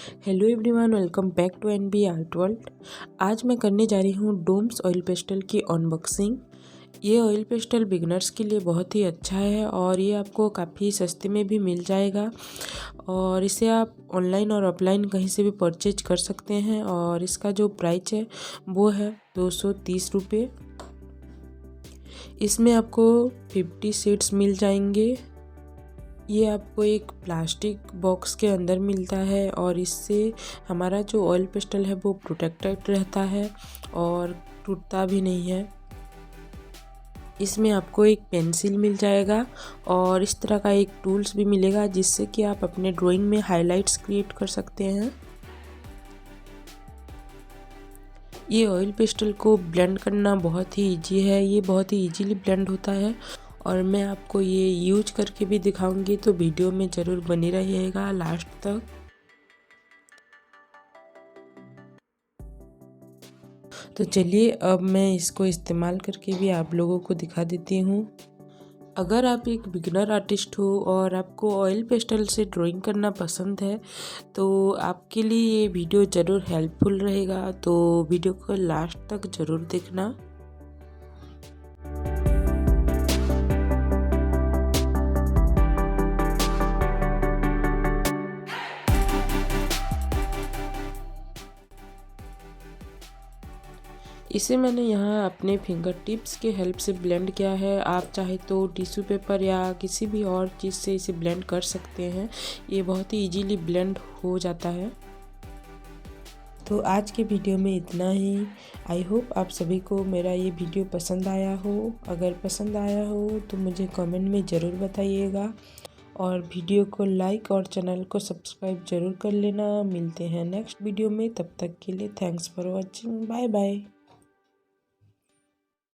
Hello everyone, welcome back to NB art world. आज मैं करने जा रही हूँ डोम्स ऑयल पेस्टल की अनबॉक्सिंग। ये ऑयल पेस्टल बिगनर्स के लिए बहुत ही अच्छा है और ये आपको काफ़ी सस्ते में भी मिल जाएगा और इसे आप ऑनलाइन और ऑफलाइन कहीं से भी परचेज कर सकते हैं। और इसका जो प्राइस है वो है 230 रुपये। इसमें आपको 50 शीट्स मिल जाएंगे। ये आपको एक प्लास्टिक बॉक्स के अंदर मिलता है और इससे हमारा जो ऑयल पेस्टल है वो प्रोटेक्टेड रहता है और टूटता भी नहीं है। इसमें आपको एक पेंसिल मिल जाएगा और इस तरह का एक टूल्स भी मिलेगा जिससे कि आप अपने ड्राइंग में हाइलाइट्स क्रिएट कर सकते हैं। ये ऑयल पेस्टल को ब्लेंड करना बहुत ही इजी है, ये बहुत ही इजीली ब्लेंड होता है और मैं आपको ये यूज करके भी दिखाऊंगी, तो वीडियो में ज़रूर बनी रहिएगा लास्ट तक। तो चलिए अब मैं इसको इस्तेमाल करके भी आप लोगों को दिखा देती हूँ। अगर आप एक बिगिनर आर्टिस्ट हो और आपको ऑयल पेस्टल से ड्राइंग करना पसंद है तो आपके लिए ये वीडियो ज़रूर हेल्पफुल रहेगा, तो वीडियो को लास्ट तक ज़रूर देखना। इसे मैंने यहाँ अपने फिंगर टिप्स के हेल्प से ब्लेंड किया है। आप चाहे तो टिश्यू पेपर या किसी भी और चीज़ से इसे ब्लेंड कर सकते हैं, ये बहुत ही इजीली ब्लेंड हो जाता है। तो आज के वीडियो में इतना ही। आई होप आप सभी को मेरा ये वीडियो पसंद आया हो। अगर पसंद आया हो तो मुझे कमेंट में ज़रूर बताइएगा और वीडियो को लाइक और चैनल को सब्सक्राइब ज़रूर कर लेना। मिलते हैं नेक्स्ट वीडियो में, तब तक के लिए thanks for watching. Bye bye.